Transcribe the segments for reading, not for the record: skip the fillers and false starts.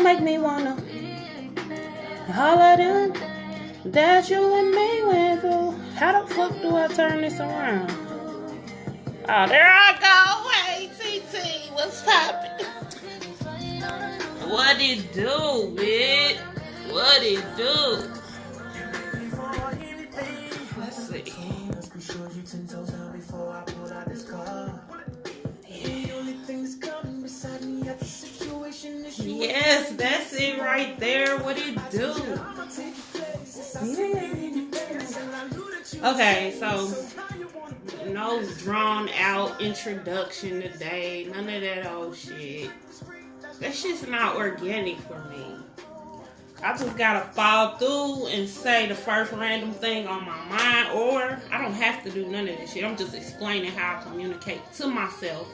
make me wanna holler them that you and me went through. How the fuck do I turn this around? Oh, there I go. Hey, TT, what's poppin'? What it do, bitch? What it do? Let's see. Yes, that's it right there. What it do? Okay, so no drawn out introduction today. None of that old shit. That shit's not organic for me. I just gotta fall through and say the first random thing on my mind, or I don't have to do none of this shit. I'm just explaining how I communicate to myself.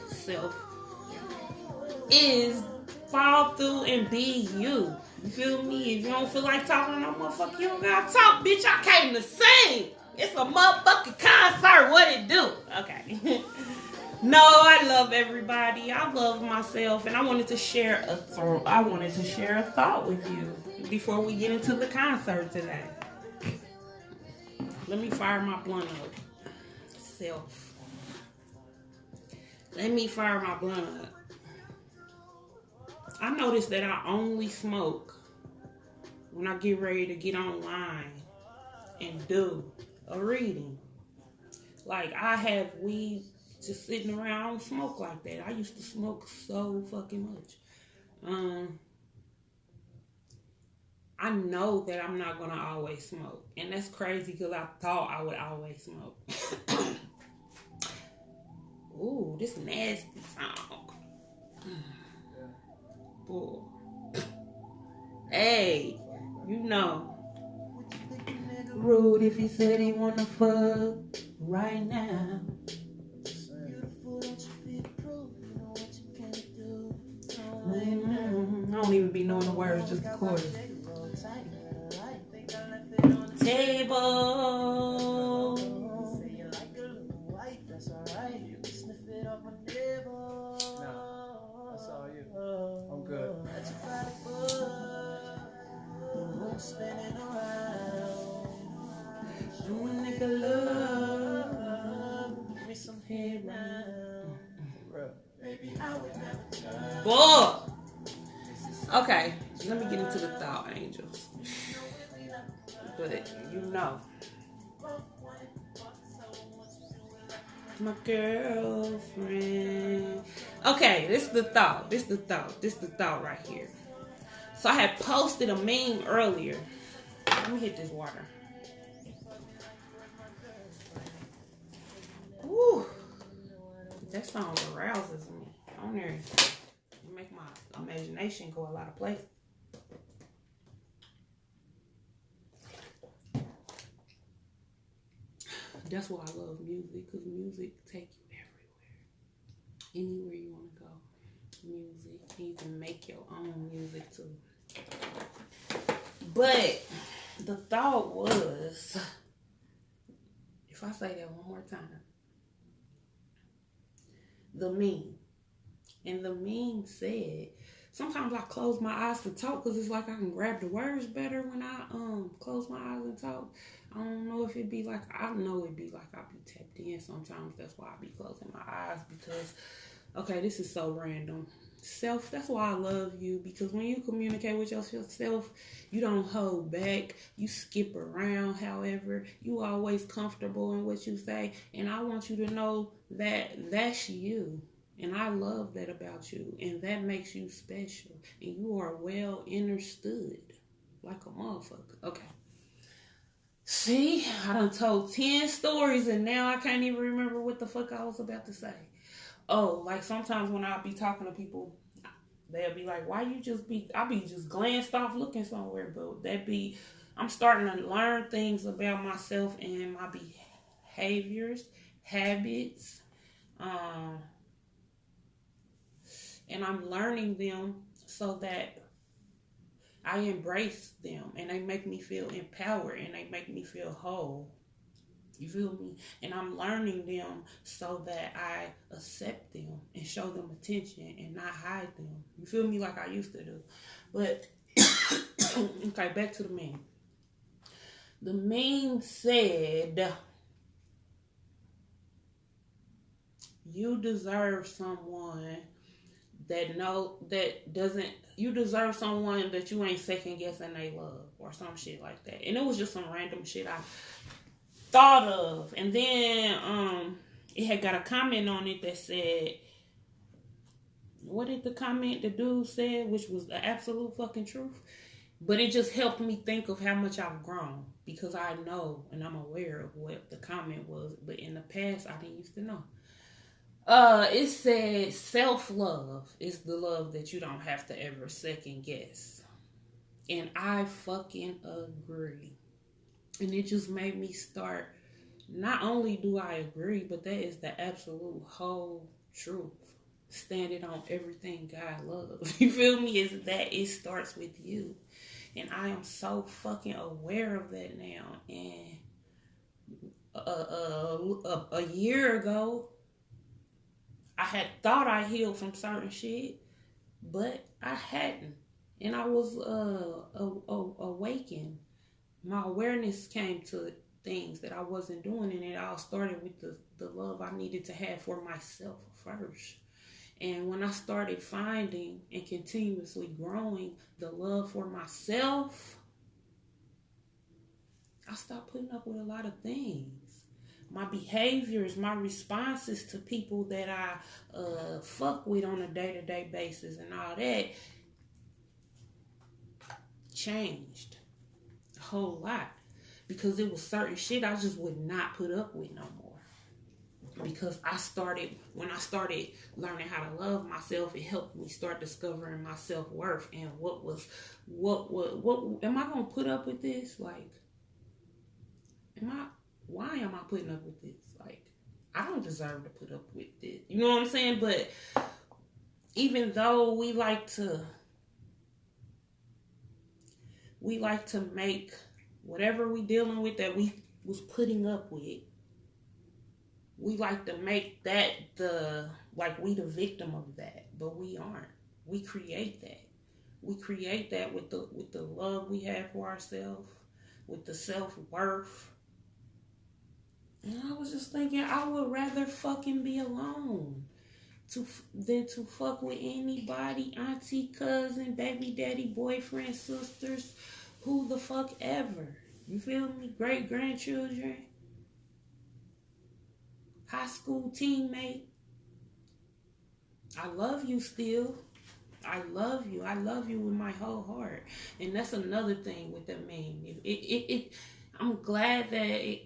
Is fall through and be you. You feel me? If you don't feel like talking to no motherfucker, you don't gotta talk, bitch. I came to sing. It's a motherfucking concert. What it do? Okay. No, I love everybody. I love myself, and I wanted to share a thought with you before we get into the concert today. Let me fire my blunt up. Let me fire my blunt up. I noticed that I only smoke when I get ready to get online and do a reading. Like, I have weed just sitting around. I don't smoke like that. I used to smoke so fucking much. I know that I'm not gonna always smoke, and that's crazy because I thought I would always smoke. Ooh, this nasty song. Boy. Hey, you know. Rude if he said he wanna fuck right now. I don't even be knowing the words, just the chorus. Table. No, that's all you. I'm good. Spinning around. You a nigga love. Give me some head now. Baby, I would never turn. Boy. Okay, let me get into the thought, angels. But you know, my girlfriend. Okay, this is the thought. This is the thought right here. So I had posted a meme earlier. Let me hit this water. Ooh, that song arouses me. On there, it make my imagination go a lot of places. That's why I love music, because music take you everywhere. Anywhere you want to go. Music. You can make your own music too. But the thought was, if I say that one more time, the meme. And the meme said, sometimes I close my eyes to talk because it's like I can grab the words better when I close my eyes and talk. I don't know if it'd be like, I know it'd be like I'll be tapped in sometimes. That's why I be closing my eyes because, okay, this is so random. Self, that's why I love you, because when you communicate with yourself, you don't hold back, you skip around. However, you always comfortable in what you say, and I want you to know that that's you, and I love that about you, and that makes you special, and you are well understood like a motherfucker. Okay, see, I done told 10 stories and now I can't even remember what the fuck I was about to say. Oh, like sometimes when I'll be talking to people, they'll be like, why you just be, I'll be just glanced off looking somewhere, but I'm starting to learn things about myself and my behaviors, habits, and I'm learning them so that I embrace them and they make me feel empowered and they make me feel whole. You feel me? And I'm learning them so that I accept them and show them attention and not hide them. You feel me? Like I used to do. But, okay, back to the meme. The meme said, you deserve someone you deserve someone that you ain't second guessing they love or some shit like that. And it was just some random shit I thought of. And then it had got a comment on it that said, what did the dude said, which was the absolute fucking truth? But it just helped me think of how much I've grown, because I know and I'm aware of what the comment was, but in the past I didn't used to know. It said self-love is the love that you don't have to ever second guess. And I fucking agree. And it just made me start, not only do I agree, but that is the absolute whole truth. Standing on everything God loves. You feel me? Is that it starts with you. And I am so fucking aware of that now. And a year ago, I had thought I healed from certain shit, but I hadn't. And I was awakened. My awareness came to things that I wasn't doing, and it all started with the love I needed to have for myself first. And when I started finding and continuously growing the love for myself, I stopped putting up with a lot of things. My behaviors, my responses to people that I fuck with on a day-to-day basis and all that changed a whole lot. Because it was certain shit I just would not put up with no more. Because when I started learning how to love myself, it helped me start discovering my self-worth and what am I going to put up with this? Like, why am I putting up with this? Like, I don't deserve to put up with this. You know what I'm saying? But even though we like to make whatever we dealing with that we was putting up with, we like to make that we the victim of that, but we aren't. We create that. We create that with the love we have for ourselves, with the self-worth. And I was just thinking, I would rather fucking be alone than to fuck with anybody, auntie, cousin, baby daddy, boyfriend, sisters, who the fuck ever. You feel me? Great grandchildren, high school teammate. I love you still. I love you. I love you with my whole heart. And that's another thing with the meme. I'm glad that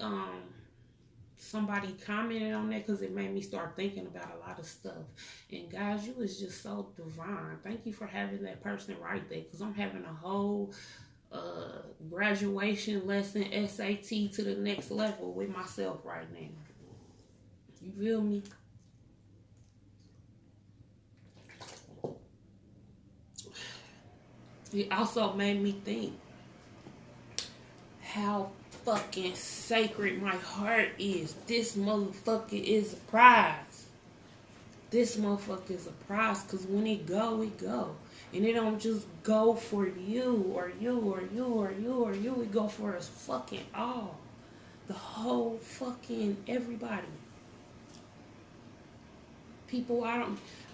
somebody commented on that, because it made me start thinking about a lot of stuff. And guys, you was just so divine. Thank you for having that person right there, because I'm having a whole graduation lesson SAT to the next level with myself right now. You feel me? It also made me think how fucking sacred my heart is. This motherfucker is a prize. This motherfucker is a prize, because when it go, it go. And it don't just go for you or you or you or you or you. It go for us fucking all. The whole fucking everybody. People,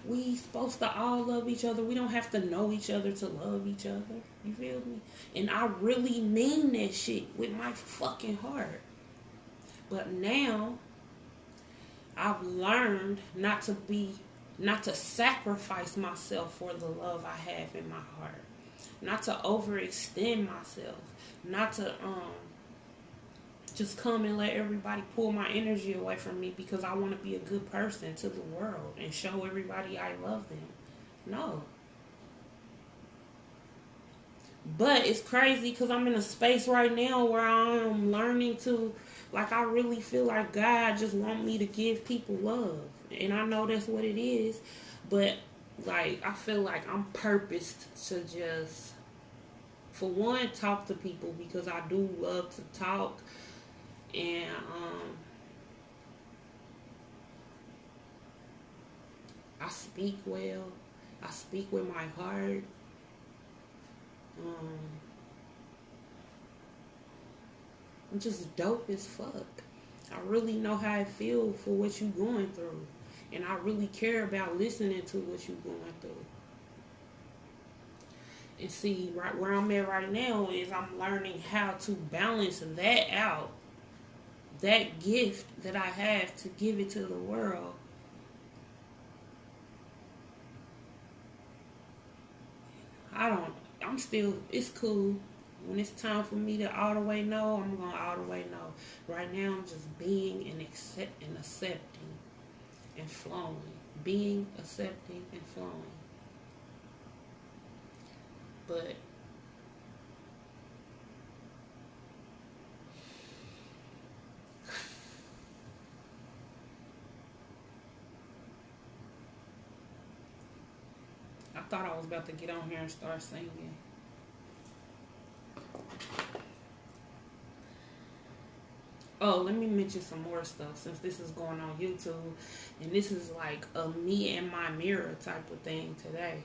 we supposed to all love each other. We don't have to know each other to love each other. You feel me? And I really mean that shit with my fucking heart. But now, I've learned not to sacrifice myself for the love I have in my heart. Not to overextend myself. Not to just come and let everybody pull my energy away from me because I want to be a good person to the world and show everybody I love them. No. But it's crazy because I'm in a space right now where I'm learning to, I really feel like God just want me to give people love. And I know that's what it is. But, I feel like I'm purposed to just, for one, talk to people because I do love to talk. And I speak well. I speak with my heart. I'm just dope as fuck. I really know how I feel for what you're going through. And I really care about listening to what you're going through. And see, right where I'm at right now is I'm learning how to balance that out. That gift that I have to give it to the world. I'm still, it's cool. When it's time for me to all the way know, I'm going to all the way know. Right now, I'm just being and accepting and flowing. Being, accepting, and flowing. But I thought I was about to get on here and start singing. Oh, let me mention some more stuff since this is going on YouTube. And this is like a me and my mirror type of thing today.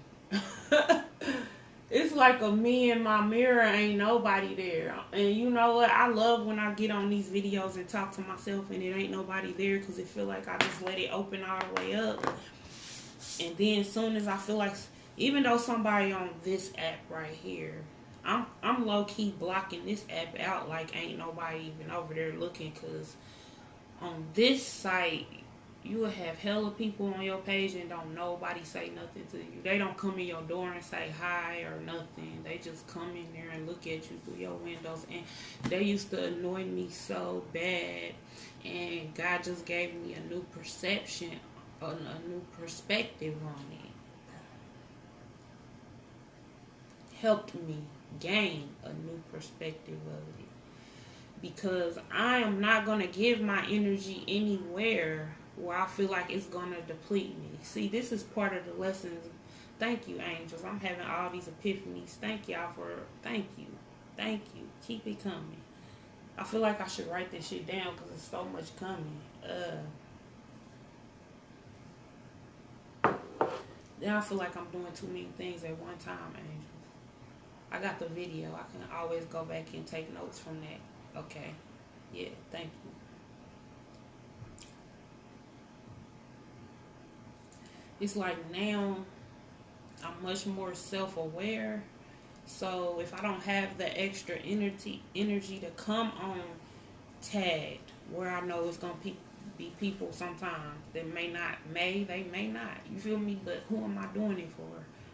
It's like a me and my mirror, ain't nobody there. And you know what? I love when I get on these videos and talk to myself and it ain't nobody there because it feel like I just let it open all the way up. And then as soon as I feel like, even though somebody on this app right here, I'm low-key blocking this app out like ain't nobody even over there looking, because on this site, you will have hella people on your page and don't nobody say nothing to you. They don't come in your door and say hi or nothing. They just come in there and look at you through your windows. And they used to annoy me so bad. And God just gave me a new perception, a new perspective on it. Helped me gain a new perspective of it. Because I am not going to give my energy anywhere where I feel like it's going to deplete me. See, this is part of the lessons. Thank you, angels. I'm having all these epiphanies. Thank y'all for, thank you. Thank you. Keep it coming. I feel like I should write this shit down because there's so much coming. Then I feel like I'm doing too many things at one time, angels. I got the video. I can always go back and take notes from that. Okay. Yeah, thank you. It's like now I'm much more self-aware. So if I don't have the extra energy to come on tagged, where I know it's going to be people sometimes that may not, they may not. You feel me? But who am I doing it for?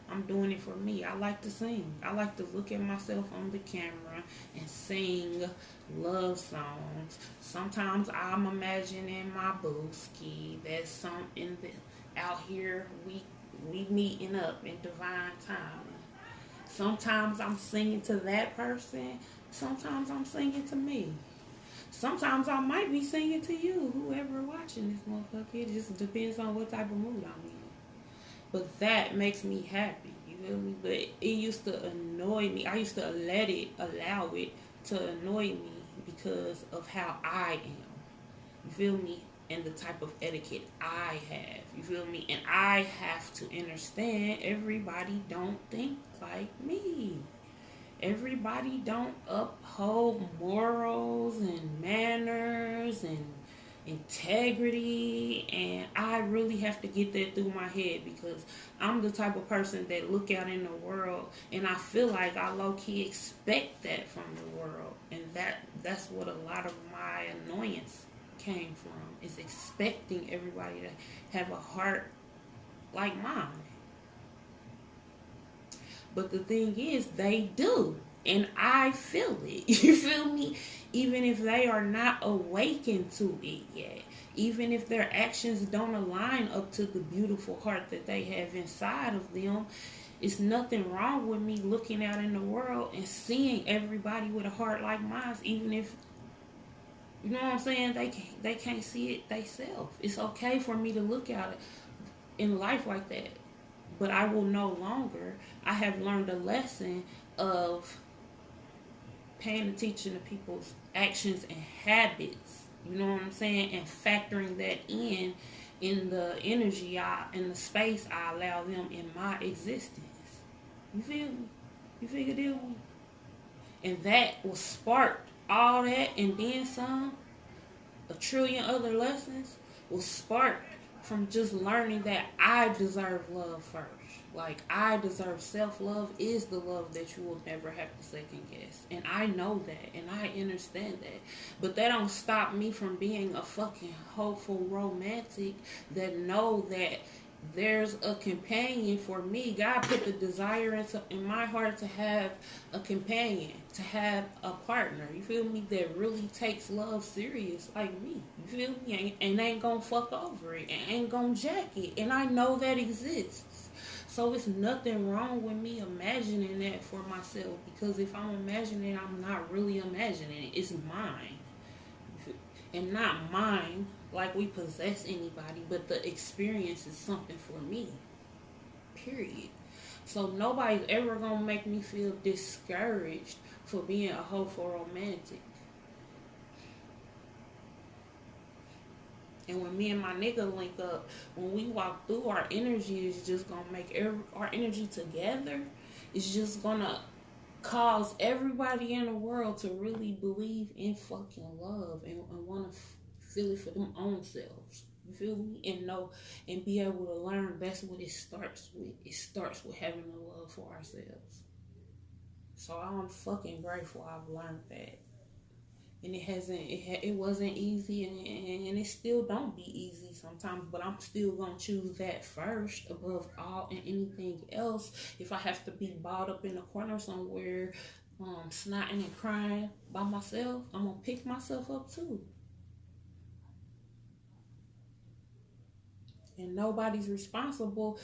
I'm doing it for me. I like to sing. I like to look at myself on the camera and sing love songs. Sometimes I'm imagining my booski. That's something that out here we meeting up in divine timing. Sometimes I'm singing to that person. Sometimes I'm singing to me. Sometimes I might be singing to you, whoever watching this motherfucker. It just depends on what type of mood I'm in. But that makes me happy, you feel me? But it used to annoy me. I used to allow it to annoy me because of how I am. You feel me? And the type of etiquette I have. You feel me? And I have to understand everybody don't think like me. Everybody don't uphold morals and manners and integrity, and I really have to get that through my head because I'm the type of person that look out in the world and I feel like I low-key expect that from the world, and that's what a lot of my annoyance came from, is expecting everybody to have a heart like mine. But the thing is, they do. And I feel it. You feel me? Even if they are not awakened to it yet. Even if their actions don't align up to the beautiful heart that they have inside of them. It's nothing wrong with me looking out in the world and seeing everybody with a heart like mine. Even if, you know what I'm saying, they can't see it themselves. It's okay for me to look out in life like that. But I will no longer. I have learned a lesson of paying attention to people's actions and habits. You know what I'm saying? And factoring that in the energy in the space I allow them in my existence. You feel me? You figure it out? And that will spark all that and then some. A trillion other lessons will spark from just learning that I deserve love first. Like, I deserve self-love is the love that you will never have to second guess. And I know that, and I understand that. But that don't stop me from being a fucking hopeful romantic that know that there's a companion for me. God put the desire in my heart to have a companion, to have a partner. You feel me? That really takes love serious, like me. You feel me? And ain't gonna fuck over it, and ain't gonna jack it. And I know that exists. So it's nothing wrong with me imagining that for myself. Because if I'm imagining it, I'm not really imagining it. It's mine. And not mine like we possess anybody, but the experience is something for me. Period. So nobody's ever gonna make me feel discouraged for being a hopeful romantic. And when me and my nigga link up, when we walk through, our energy is just gonna make our energy together. It's just gonna cause everybody in the world to really believe in fucking love and want to feel it for them own selves. You feel me? And know and be able to learn that's what it starts with. It starts with having the love for ourselves. So I'm fucking grateful I've learned that. And it wasn't easy, and it still don't be easy sometimes, but I'm still gonna choose that first above all and anything else. If I have to be balled up in a corner somewhere, snotting and crying by myself, I'm gonna pick myself up too. And nobody's responsible.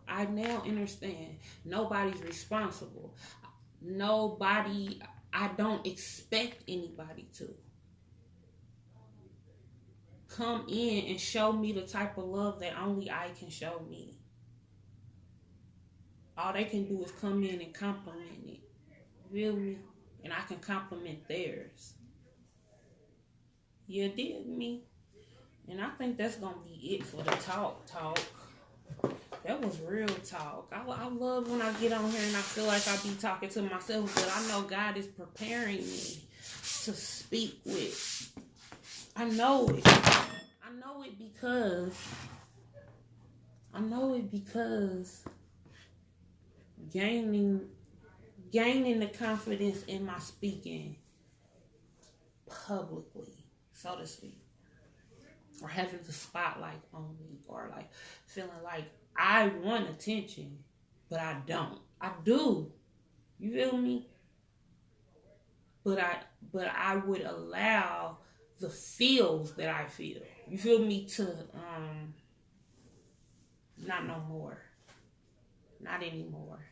I now understand. Nobody's responsible. I don't expect anybody to come in and show me the type of love that only I can show me. All they can do is come in and compliment it. Feel me? And I can compliment theirs. You dig me? And I think that's going to be it for the talk. That was real talk. I love when I get on here and I feel like I be talking to myself, but I know God is preparing me to speak with. I know it because gaining the confidence in my speaking publicly, so to speak, or having the spotlight on me, or like feeling like I want attention, but I don't. I do. You feel me? But I would allow the feels that I feel. You feel me? To not no more. Not anymore.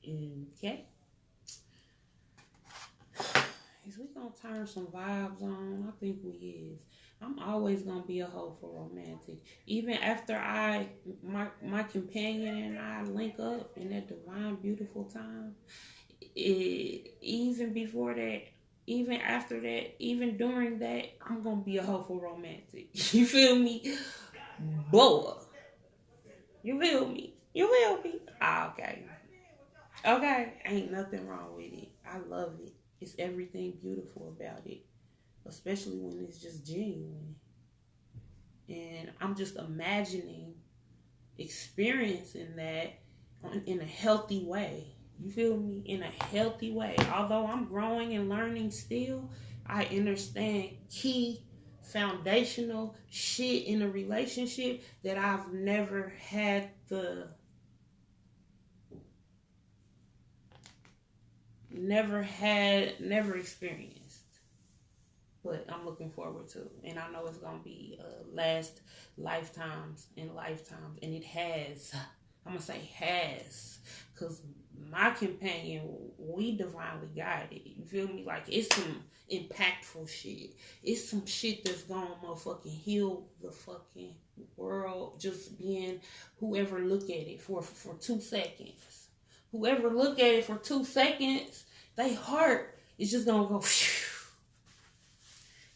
Okay. Is we gonna turn some vibes on? I think we is. I'm always gonna be a hopeful romantic. Even after my companion and I link up in that divine, beautiful time. Even before that, even after that, even during that, I'm gonna be a hopeful romantic. You feel me? Boy. You feel me? Okay. Ain't nothing wrong with it. I love it. It's everything beautiful about it. Especially when it's just genuine. And I'm just imagining experiencing that in a healthy way. You feel me? In a healthy way. Although I'm growing and learning still, I understand key foundational shit in a relationship that I've never experienced. But I'm looking forward to. And I know it's going to be last lifetimes and lifetimes. And it has. I'm going to say has. Because my companion, we divinely guided. You feel me? Like, it's some impactful shit. It's some shit that's gonna motherfucking heal the fucking world. Just being whoever look at it for 2 seconds. Whoever look at it for 2 seconds, they heart is just gonna go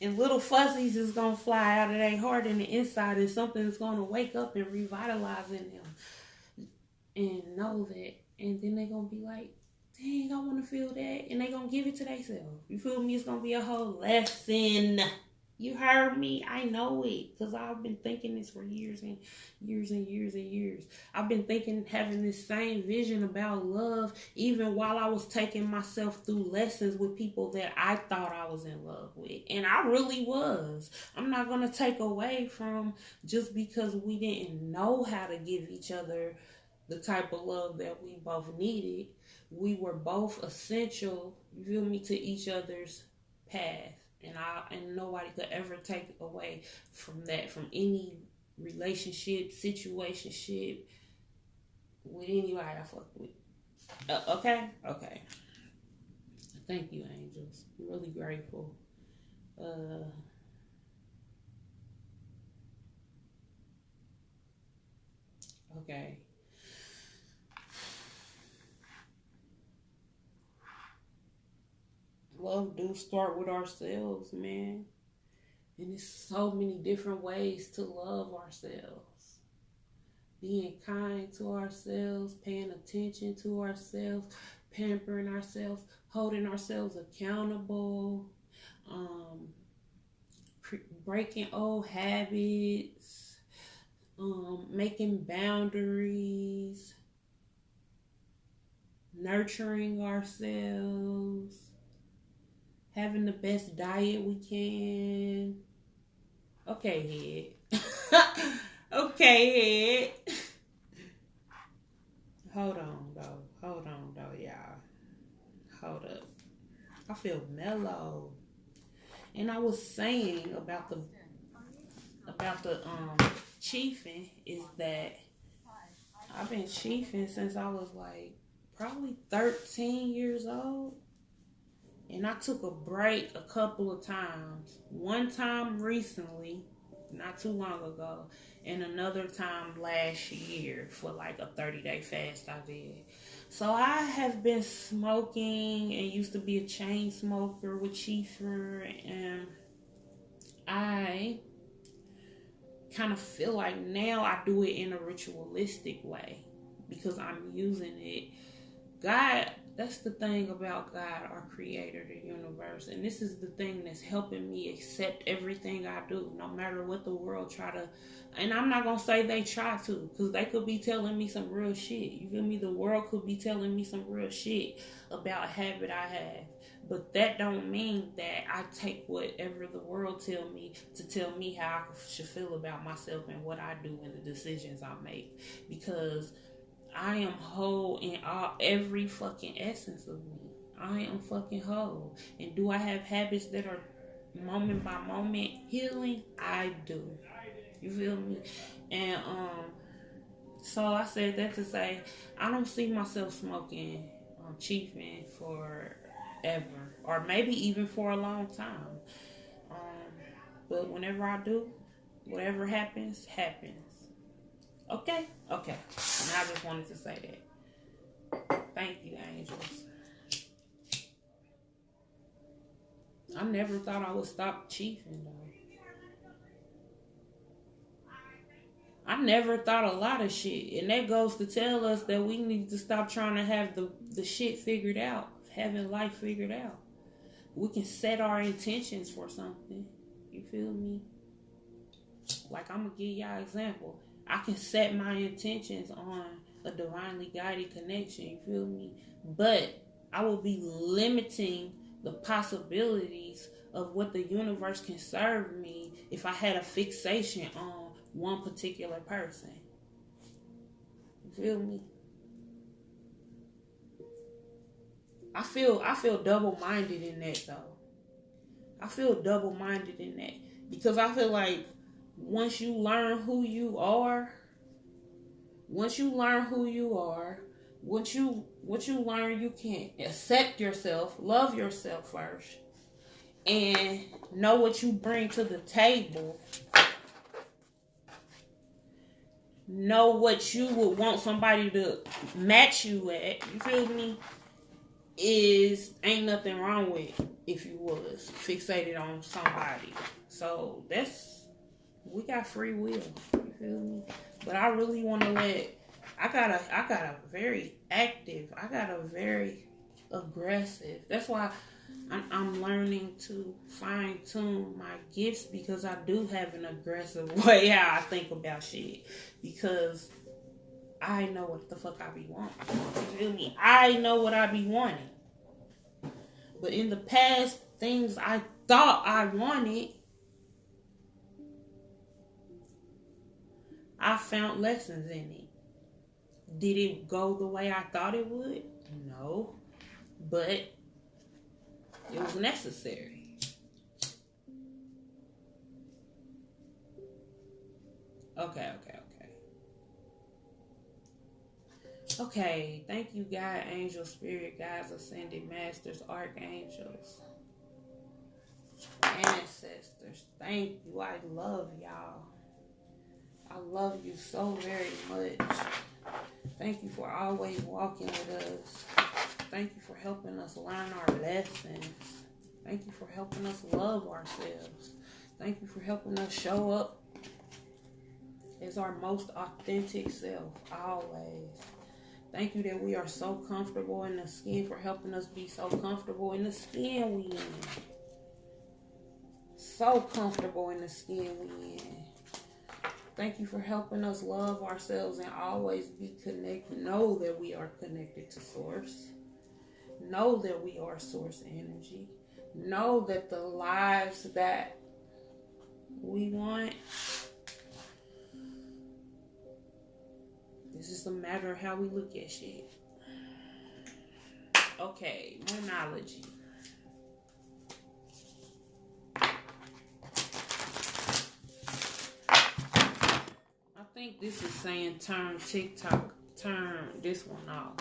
and little fuzzies is gonna fly out of their heart, and the inside is something that's gonna wake up and revitalize in them and know that. And then they gonna be like, dang, I wanna feel that. And they gonna give it to themselves. You feel me? It's gonna be a whole lesson. You heard me? I know it. Because I've been thinking this for years and years and years and years. I've been thinking, having this same vision about love, even while I was taking myself through lessons with people that I thought I was in love with. And I really was. I'm not going to take away from just because we didn't know how to give each other the type of love that we both needed. We were both essential, you feel me, to each other's path. And nobody could ever take away from that, from any relationship, situationship with anybody I fuck with. Okay? Okay. Thank you, angels. I'm really grateful. Okay. Love do start with ourselves, man. And there's so many different ways to love ourselves. Being kind to ourselves, paying attention to ourselves, pampering ourselves, holding ourselves accountable, breaking old habits, making boundaries, nurturing ourselves, having the best diet we can. Okay, head. Okay, head. Hold on, though, y'all. Hold up. I feel mellow. And I was saying about the chiefing is that I've been chiefing since I was like probably 13 years old. And I took a break a couple of times. One time recently, not too long ago, and another time last year for like a 30-day fast I did. So I have been smoking and used to be a chain smoker with Chieffer, and I kind of feel like now I do it in a ritualistic way because I'm using it. God, that's the thing about God, our creator, the universe. And this is the thing that's helping me accept everything I do, no matter what the world try to. And I'm not going to say they try to, because they could be telling me some real shit. You feel me? The world could be telling me some real shit about a habit I have. But that don't mean that I take whatever the world tell me to tell me how I should feel about myself and what I do and the decisions I make. Because I am whole in every fucking essence of me. I am fucking whole. And do I have habits that are moment by moment healing? I do. You feel me? And so I said that to say I don't see myself smoking chiefing forever, or maybe even for a long time. But whenever I do, whatever happens, happens. Okay. And I just wanted to say that. Thank you, angels. I never thought I would stop chiefing, though. I never thought a lot of shit. And that goes to tell us that we need to stop trying to have the shit figured out. Having life figured out. We can set our intentions for something. You feel me? Like, I'm going to give y'all an example. I can set my intentions on a divinely guided connection. You feel me? But I will be limiting the possibilities of what the universe can serve me if I had a fixation on one particular person. You feel me? I feel double-minded in that, though. I feel double-minded in that. Because I feel like once you learn who you are, once you what you learn, you can accept yourself, love yourself first, and know what you bring to the table. Know what you would want somebody to match you at. You feel me? Ain't nothing wrong with if you was fixated on somebody. So we got free will. You feel me? But I really want to I got a very active, I got a very aggressive. That's why I'm learning to fine tune my gifts, because I do have an aggressive way how I think about shit. Because I know what the fuck I be wanting. You feel me? I know what I be wanting. But in the past, things I thought I wanted, I found lessons in it. Did it go the way I thought it would? No. But it was necessary. Okay. Okay, thank you, God, angel, spirit, guides, ascended masters, archangels, ancestors. Thank you. I love y'all. I love you so very much. Thank you for always walking with us. Thank you for helping us learn our lessons. Thank you for helping us love ourselves. Thank you for helping us show up as our most authentic self, always. Thank you that we are so comfortable in the skin, for helping us be so comfortable in the skin we in. So comfortable in the skin we in. Thank you for helping us love ourselves and always be connected. Know that we are connected to source. Know that we are source energy. Know that the lives that we want, it's just a matter of how we look at shit. Okay, monology. I think this is saying turn this one off.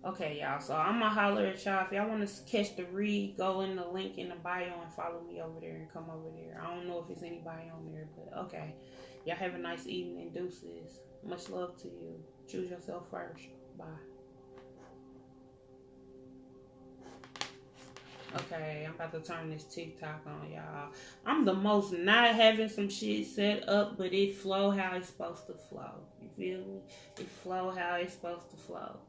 Okay, y'all. So I'm gonna holler at y'all. If y'all want to catch the read, go in the link in the bio and follow me over there and come over there. I don't know if there's anybody on there, but okay. Y'all have a nice evening. Deuces. Much love to you. Choose yourself first. Bye. Okay, I'm about to turn this TikTok on, y'all. I'm the most not having some shit set up, but it flow how it's supposed to flow. You feel me? It flow how it's supposed to flow.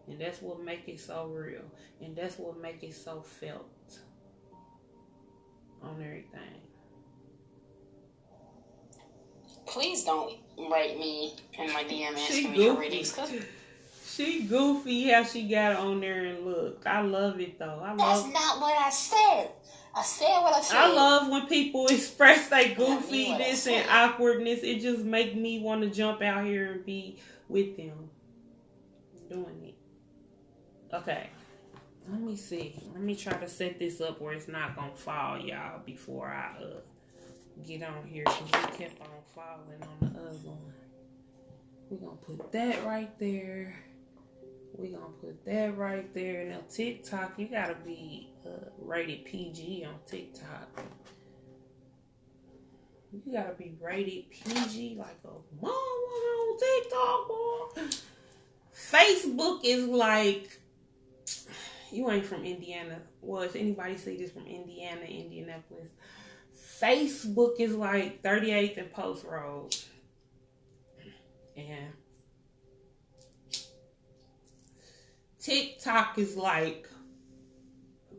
And that's what make it so real. And that's what make it so felt on everything. Please don't write me in my DM asking me for readings. She goofy how she got on there and looked. I love it though. That's not what I said. I said what I said. I love when people express their goofiness and awkwardness. It just make me want to jump out here and be with them doing it. Okay. Let me see. Let me try to set this up where it's not going to fall, y'all, before I get on here, because it kept on falling on the other one. We're going to put that right there. We're going to put that right there. Now, TikTok, you got to be rated PG on TikTok. You got to be rated PG like a motherfucker on TikTok, boy. Facebook is like, you ain't from Indiana. Well, if anybody see this from Indiana, Indianapolis, Facebook is like 38th and Post Road. And TikTok is like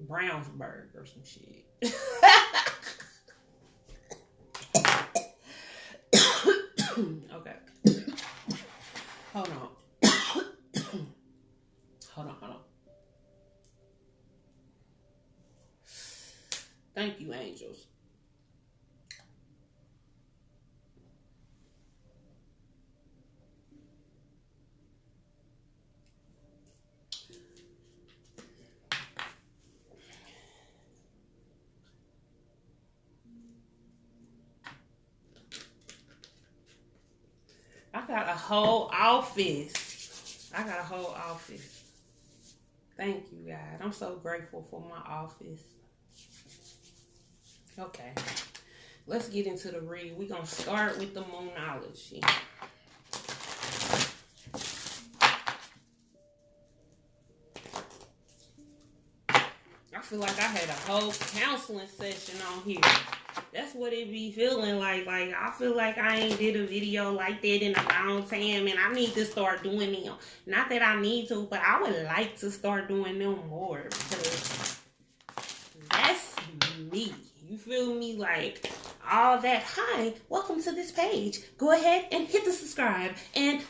Brownsburg or some shit. Okay. Hold on. Hold on. Thank you, angels. I got a whole office. I got a whole office. Thank you, God. I'm so grateful for my office. Okay. Let's get into the read. We're going to start with the moonology. I feel like I had a whole counseling session on here. That's what it be feeling like. Like, I feel like I ain't did a video like that in a long time, and I need to start doing them. Not that I need to, but I would like to start doing them more, because that's me. You feel me? Like, all that, hi, welcome to this page. Go ahead and hit the subscribe. And,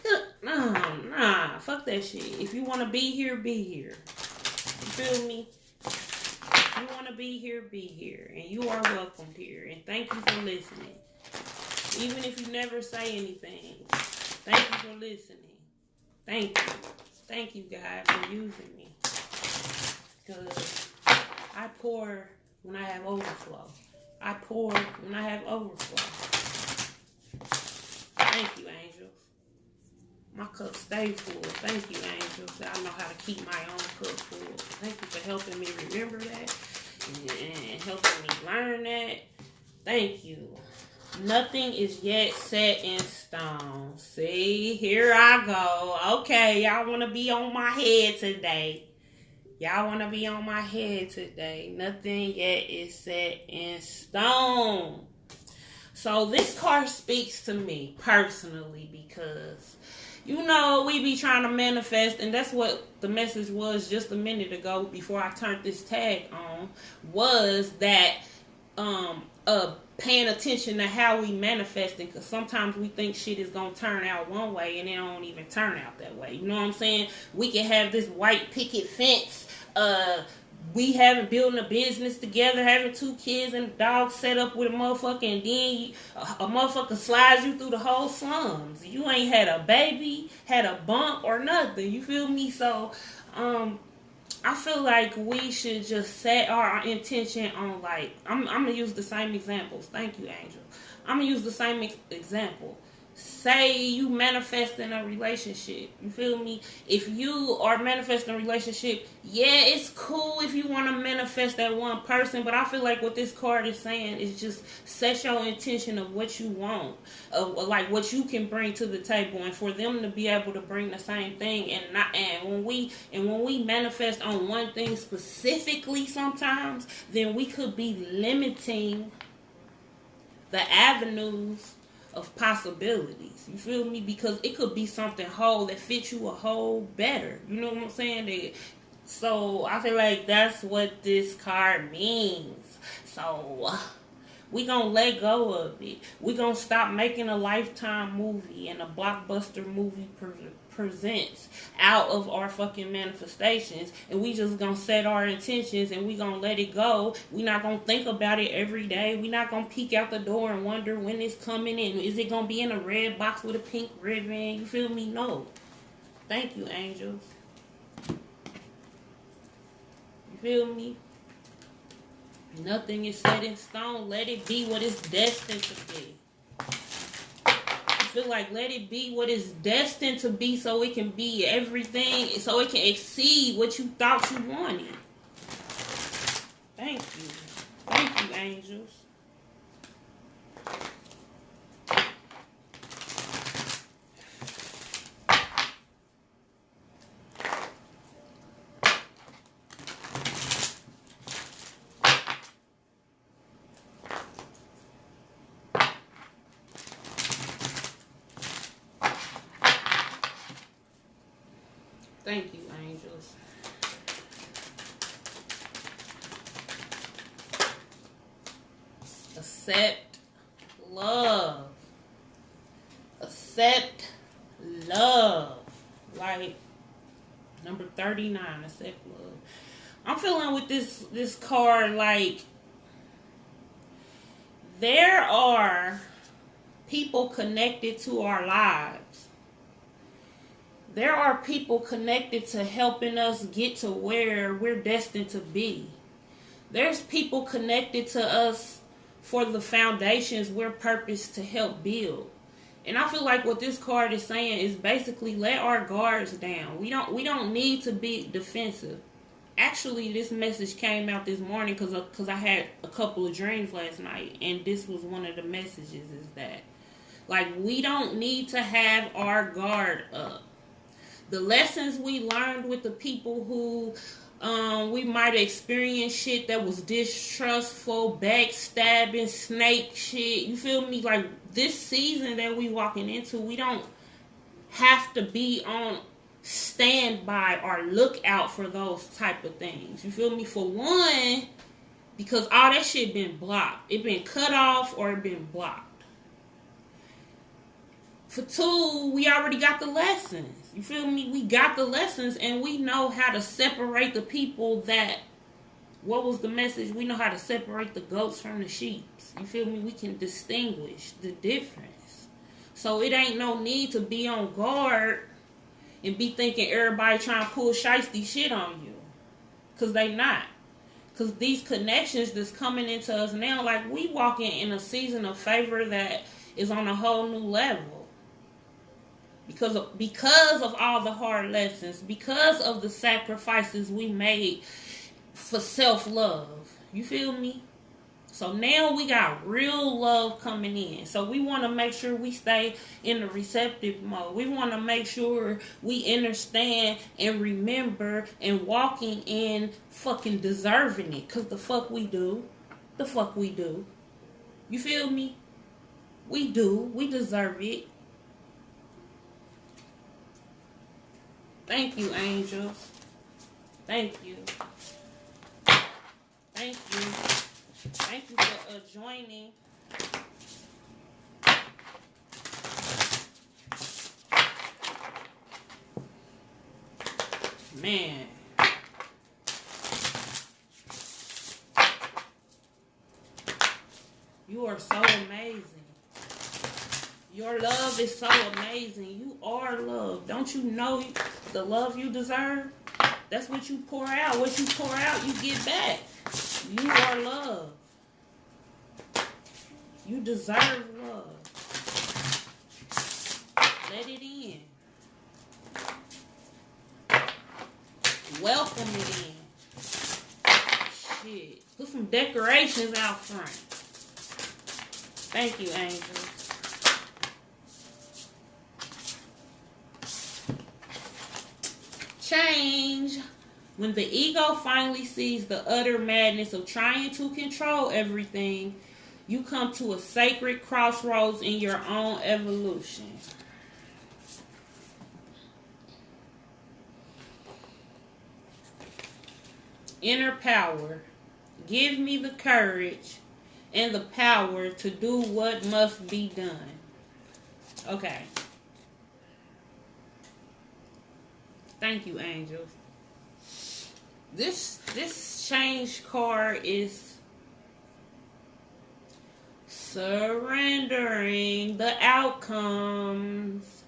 nah, fuck that shit. If you want to be here, be here. You feel me? If you want to be here, be here. And you are welcomed here. And thank you for listening. Even if you never say anything, thank you for listening. Thank you. Thank you, God, for using me. Because I pour when I have overflow. I pour when I have overflow. Thank you, angels. My cup stays full. Thank you, angels. I know how to keep my own cup full. Thank you for helping me remember that and helping me learn that. Thank you. Nothing is yet set in stone. See, here I go. Okay, y'all want to be on my head today. Y'all want to be on my head today. Nothing yet is set in stone. So this card speaks to me personally because, you know, we be trying to manifest, and that's what the message was just a minute ago before I turned this tag on, was that paying attention to how we manifesting, because sometimes we think shit is going to turn out one way and it don't even turn out that way. You know what I'm saying? We can have this white picket fence, we having building a business together, having 2 kids and a dog set up with a motherfucker, and then a motherfucker slides you through the whole slums. You ain't had a baby, had a bump or nothing. You feel me? So, I feel like we should just set our intention on, like, I'm going to use the same examples. Thank you, Angel. I'm going to use the same example. Say you manifest in a relationship. You feel me? If you are manifesting a relationship, yeah, it's cool if you want to manifest that one person, but I feel like what this card is saying is just set your intention of what you want, like what you can bring to the table, and for them to be able to bring the same thing. And when we manifest on one thing specifically sometimes, then we could be limiting the avenues of possibilities. You feel me? Because it could be something whole that fits you a whole better. You know what I'm saying? So I feel like that's what this card means. So we gonna let go of it. We gonna stop making a Lifetime movie and a blockbuster movie presents out of our fucking manifestations, and we just gonna set our intentions and we gonna let it go. We not gonna think about it every day. We not gonna peek out the door and wonder when it's coming in. Is it gonna be in a red box with a pink ribbon? You feel me? No. Thank you, angels. You feel me? Nothing is set in stone. Let it be what it's destined to be. I feel like let it be what it's destined to be, so it can be everything, so it can exceed what you thought you wanted. Thank you. Thank you, angels. Thank you, angels. Accept love. Accept love. Like number 39, accept love. I'm feeling with this card like there are people connected to our lives. There are people connected to helping us get to where we're destined to be. There's people connected to us for the foundations we're purposed to help build. And I feel like what this card is saying is basically let our guards down. We don't need to be defensive. Actually, this message came out this morning because I had a couple of dreams last night, and this was one of the messages, is that like we don't need to have our guard up. The lessons we learned with the people who we might have experienced shit that was distrustful, backstabbing, snake shit. You feel me? Like this season that we walking into, we don't have to be on standby or look out for those type of things. You feel me? For one, because all that shit been blocked. It been cut off or it been blocked. For two, we already got the lessons. You feel me? We got the lessons and we know how to separate the people that, what was the message? We know how to separate the goats from the sheep. You feel me? We can distinguish the difference. So it ain't no need to be on guard and be thinking everybody trying to pull shiesty shit on you. Because they not. Because these connections that's coming into us now, like we walking in a season of favor that is on a whole new level. Because of all the hard lessons, because of the sacrifices we made for self-love. You feel me? So now we got real love coming in. So we want to make sure we stay in the receptive mode. We want to make sure we understand and remember and walking in fucking deserving it. Because the fuck we do. The fuck we do. You feel me? We do. We deserve it. Thank you, angels. Thank you. Thank you. Thank you for joining. Man. You are so amazing. Your love is so amazing. You are love. Don't you know the love you deserve? That's what you pour out. What you pour out, you get back. You are love. You deserve love. Let it in. Welcome it in. Shit. Put some decorations out front. Thank you, angels. Change. When the ego finally sees the utter madness of trying to control everything, you come to a sacred crossroads in your own evolution. Inner power. Give me the courage and the power to do what must be done. Okay. Thank you, angels. This change card is surrendering the outcomes,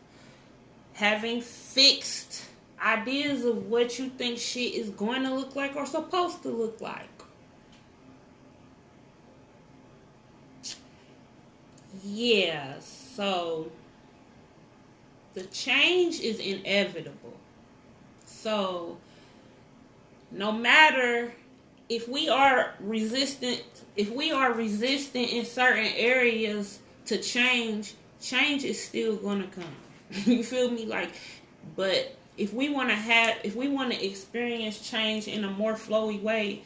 having fixed ideas of what you think shit is going to look like or supposed to look like. Yeah, so the change is inevitable. So no matter if we are resistant in certain areas to change is still gonna come. You feel me? Like, but if we want to experience change in a more flowy way,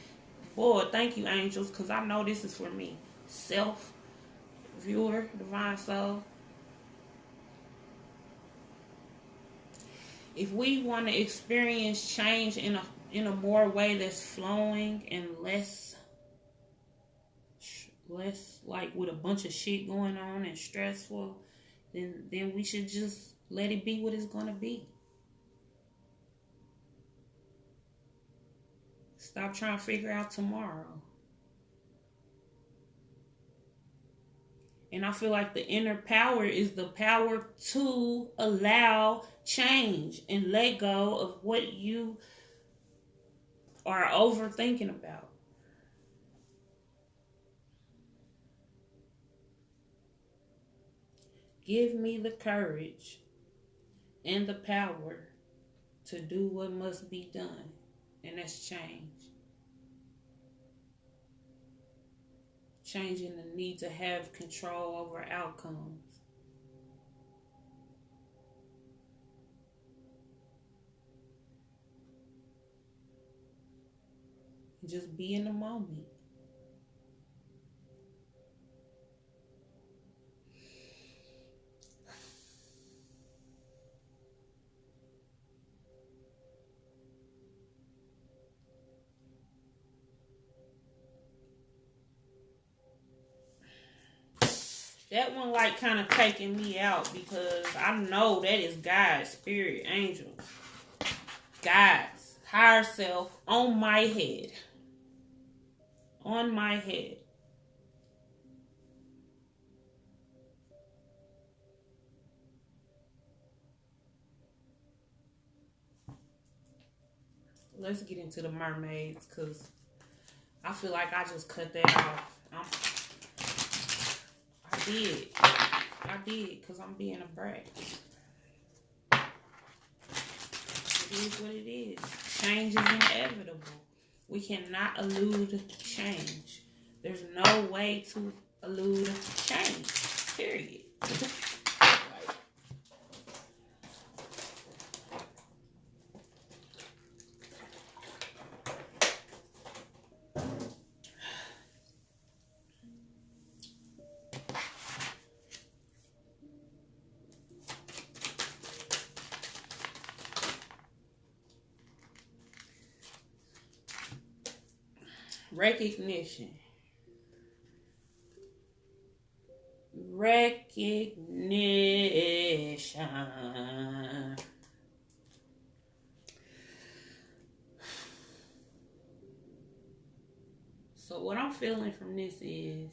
boy, thank you, angels, because I know this is for me. Self, viewer, divine soul. If we want to experience change in a more way that's flowing and less like with a bunch of shit going on and stressful, then we should just let it be what it's gonna be. Stop trying to figure out tomorrow. And I feel like the inner power is the power to allow change and let go of what you are overthinking about. Give me the courage and the power to do what must be done, and that's change. Changing the need to have control over outcomes. Just be in the moment. That one like kind of taking me out because I know that is God's spirit, angels, God's higher self on my head. On my head. Let's get into the mermaids because I feel like I just cut that off. I did because I'm being a brat. It is what it is. Change is inevitable. We cannot elude change. There's no way to elude change. Period. Recognition. So what I'm feeling from this is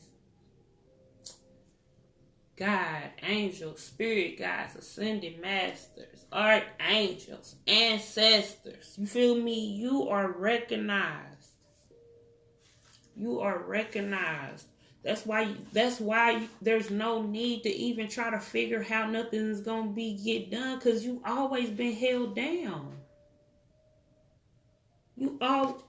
God, angels, spirit guides, ascended masters, archangels, ancestors. You feel me? You are recognized. You are recognized. That's why there's no need to even try to figure how nothing is going to get done because you've always been held down. You all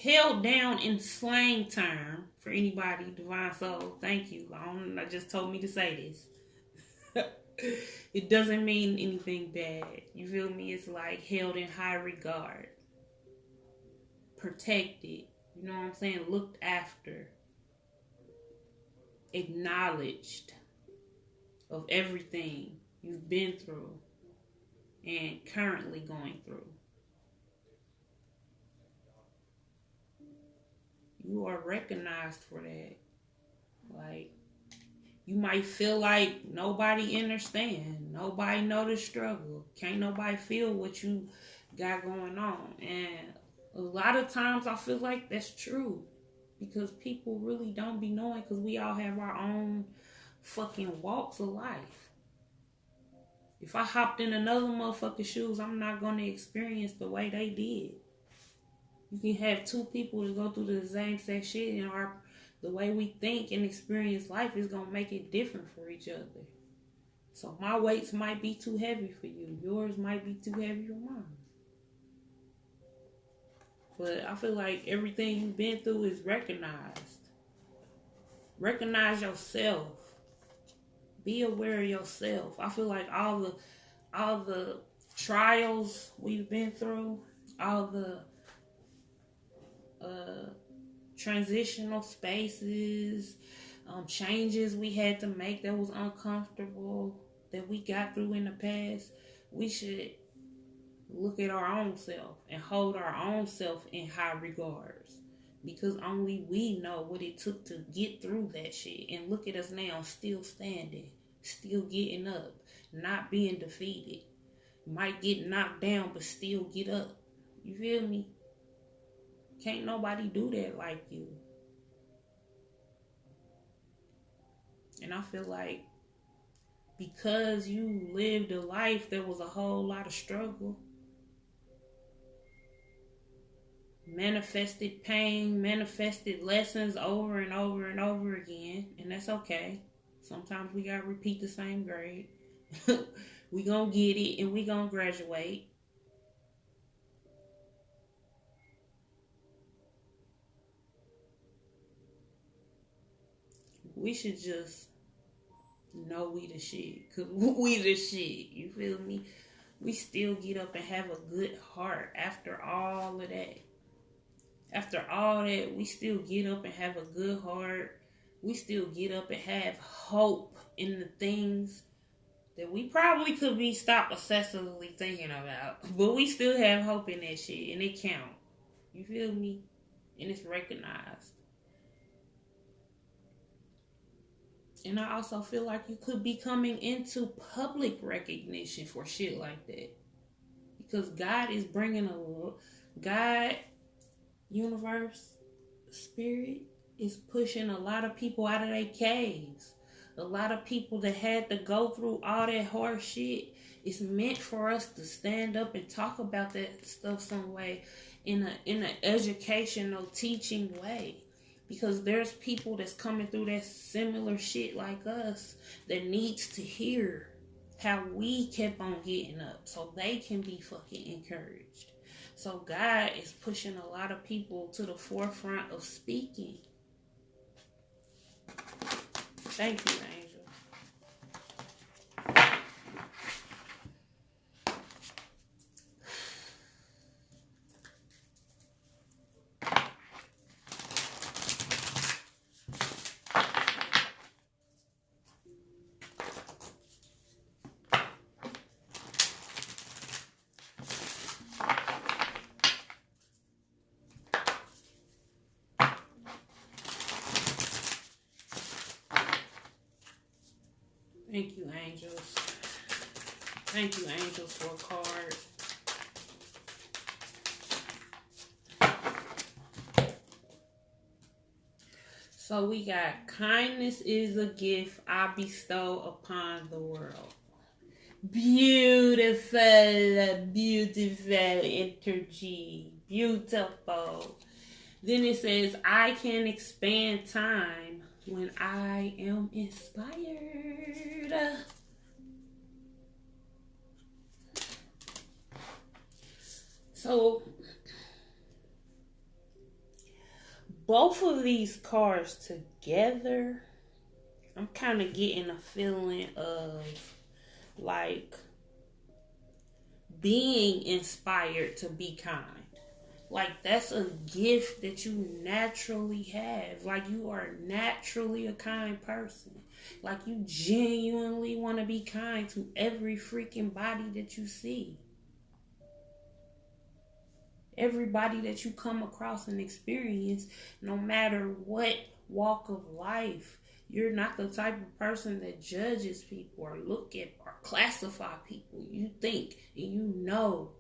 held down in slang term for anybody, divine soul. Thank you. I just told me to say this. It doesn't mean anything bad. You feel me? It's like held in high regard. Protected. You know what I'm saying? Looked after. Acknowledged of everything you've been through and currently going through. You are recognized for that. Like, you might feel like nobody understand. Nobody know the struggle. Can't nobody feel what you got going on. And a lot of times I feel like that's true. Because people really don't be knowing because we all have our own fucking walks of life. If I hopped in another motherfucker's shoes, I'm not going to experience the way they did. You can have two people to go through the same set shit and the way we think and experience life is going to make it different for each other. So my weights might be too heavy for you. Yours might be too heavy for mine. But I feel like everything you've been through is recognized. Recognize yourself. Be aware of yourself. I feel like all the trials we've been through, all the transitional spaces, changes we had to make that was uncomfortable, that we got through in the past, we should look at our own self and hold our own self in high regards. Because only we know what it took to get through that shit. And look at us now, still standing, still getting up, not being defeated. Might get knocked down, but still get up. You feel me? Can't nobody do that like you. And I feel like because you lived a life, there was a whole lot of struggle. Manifested pain, manifested lessons over and over and over again. And that's okay. Sometimes we gotta repeat the same grade. We gonna get it and we gonna graduate. We should just know we the shit. Cause we the shit. You feel me? We still get up and have a good heart after all of that. After all that, we still get up and have a good heart. We still get up and have hope in the things that we probably could be stopped obsessively thinking about. But we still have hope in that shit and it count. You feel me? And it's recognized. And I also feel like you could be coming into public recognition for shit like that. Because God is bringing God, universe, spirit is pushing a lot of people out of their caves. A lot of people that had to go through all that hard shit. It's meant for us to stand up and talk about that stuff some way in an educational, teaching way. Because there's people that's coming through that similar shit like us that needs to hear how we kept on getting up so they can be fucking encouraged. So God is pushing a lot of people to the forefront of speaking. Thank you, Angel. Thank you, angels. Thank you, angels, for a card. So we got, kindness is a gift I bestow upon the world. Beautiful, beautiful energy. Beautiful. Then it says, I can expand time when I am inspired. So, both of these cards together, I'm kind of getting a feeling of like being inspired to be kind. Like, that's a gift that you naturally have. Like, you are naturally a kind person. Like, you genuinely want to be kind to every freaking body that you see. Everybody that you come across and experience, no matter what walk of life. You're not the type of person that judges people or look at or classify people. You think and you know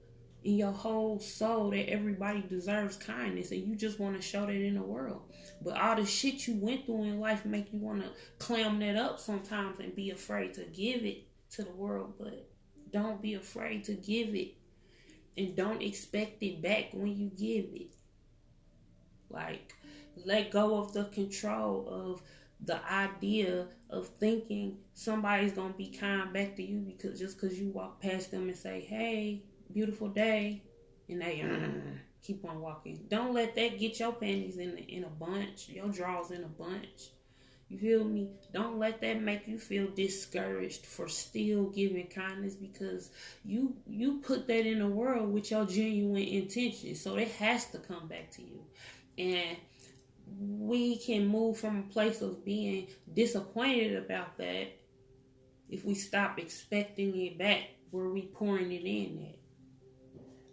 in your whole soul that everybody deserves kindness, and you just want to show that in the world. But all the shit you went through in life make you want to clam that up sometimes and be afraid to give it to the world. But don't be afraid to give it, and don't expect it back when you give it. Like, let go of the control of the idea of thinking somebody's gonna be kind back to you because you walk past them and say, hey, beautiful day, and they keep on walking. Don't let that get your panties in a bunch, your drawers in a bunch. You feel me? Don't let that make you feel discouraged for still giving kindness, because you put that in the world with your genuine intentions, so it has to come back to you. And we can move from a place of being disappointed about that if we stop expecting it back where we pouring it in at.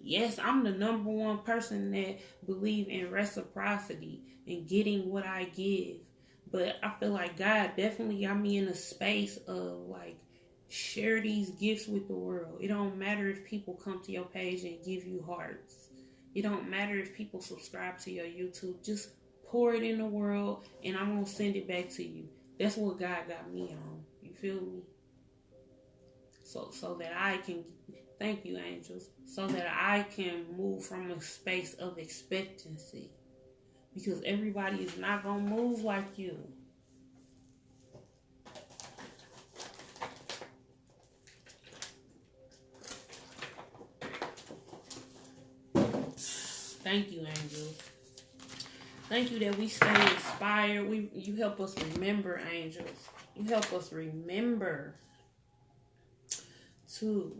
Yes, I'm the number one person that believe in reciprocity and getting what I give. But I feel like God definitely got me in a space of like, share these gifts with the world. It don't matter if people come to your page and give you hearts. It don't matter if people subscribe to your YouTube. Just pour it in the world and I'm going to send it back to you. That's what God got me on. You feel me? So that I can, thank you, angels, so that I can move from a space of expectancy. Because everybody is not going to move like you. Thank you, angels. Thank you that we stay inspired. You help us remember, angels. You help us remember to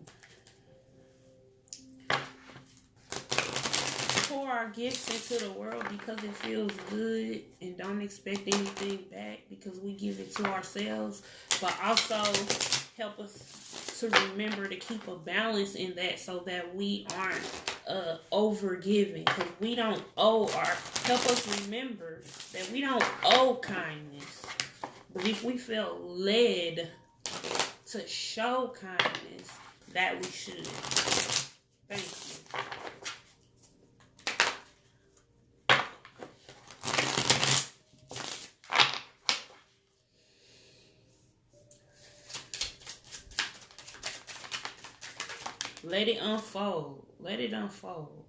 pour our gifts into the world because it feels good and don't expect anything back because we give it to ourselves, but also help us to remember to keep a balance in that so that we aren't over giving, because we don't owe help us remember that we don't owe kindness, but if we felt led to show kindness, that we should. Thank you. Let it unfold. Let it unfold.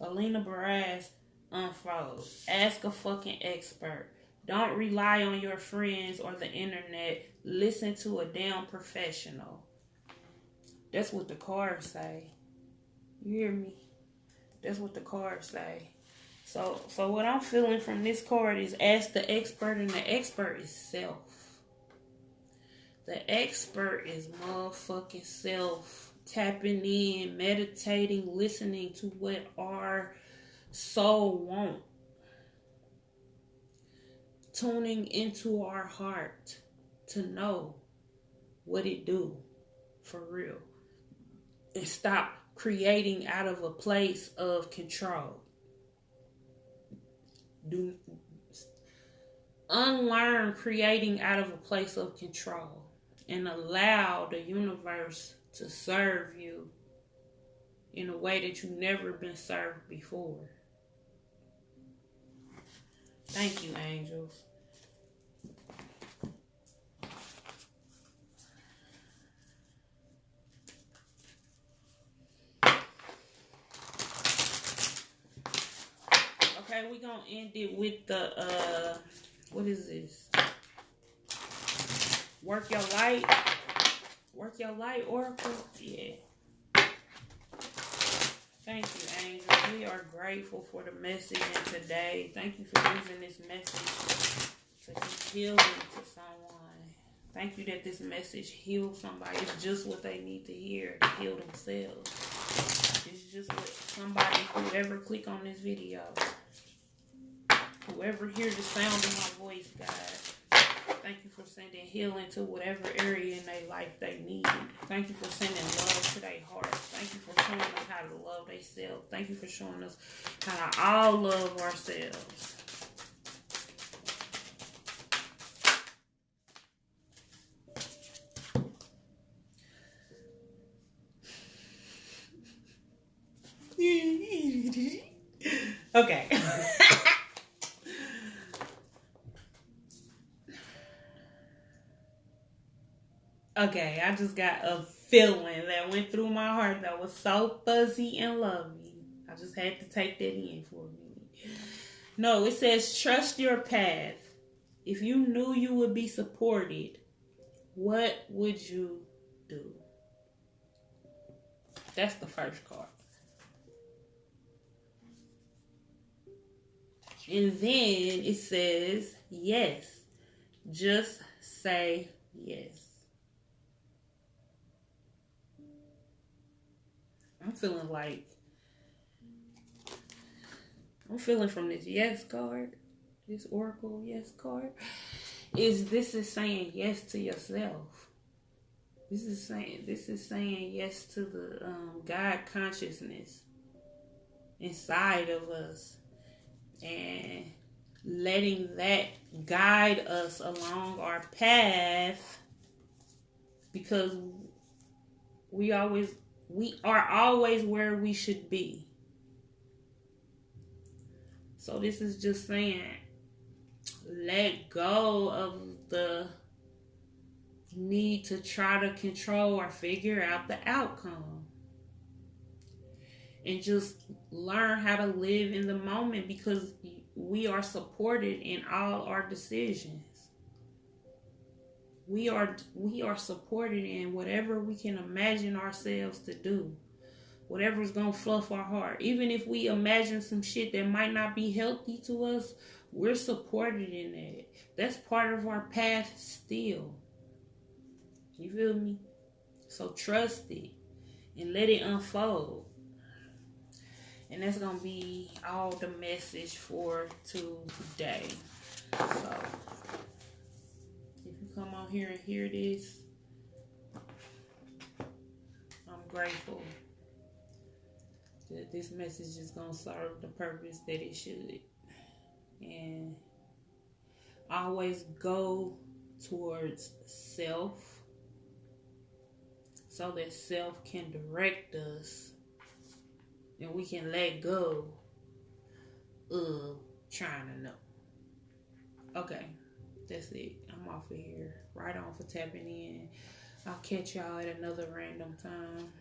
Alina Baraz, unfold. Ask a fucking expert. Don't rely on your friends or the internet. Listen to a damn professional. That's what the cards say. You hear me? That's what the cards say. So what I'm feeling from this card is ask the expert, and the expert is self. The expert is motherfucking self. Tapping in, meditating, listening to what our soul wants. Tuning into our heart to know what it do for real. And stop creating out of a place of control. Unlearn creating out of a place of control and allow the universe to serve you in a way that you've never been served before. Thank you, angels. Okay, we're gonna end it with the what is this? Work your light. Work your light, Oracle. Yeah. Thank you, angels. We are grateful for the message today. Thank you for using this message to keep healing to someone. Thank you that this message heals somebody. It's just what they need to hear to heal themselves. It's just what somebody, whoever click on this video, whoever hears the sound of my voice, God, thank you for sending healing to whatever area in their life they need. Thank you for sending love to their heart. Thank you for showing us how to love themselves. Thank you for showing us how to all love ourselves. Okay. Okay, I just got a feeling that went through my heart that was so fuzzy and lovely. I just had to take that in for a minute. No, it says trust your path. If you knew you would be supported, what would you do? That's the first card. And then it says yes. Just say yes. I'm feeling from this yes card, this Oracle yes card, this is saying yes to yourself. This is saying yes to the God consciousness inside of us, and letting that guide us along our path, because we are always where we should be. So this is just saying, let go of the need to try to control or figure out the outcome. And just learn how to live in the moment, because we are supported in all our decisions. We are supported in whatever we can imagine ourselves to do. whatever's gonna fluff our heart. Even if we imagine some shit that might not be healthy to us, we're supported in that. That's part of our path still. You feel me? So trust it and let it unfold. And that's gonna be all the message for today. So if you come on here and hear this, I'm grateful that this message is gonna serve the purpose that it should. And always go towards self so that self can direct us and we can let go of trying to know. Okay, that's it. I'm off of here. Right on for tapping in. I'll catch y'all at another random time.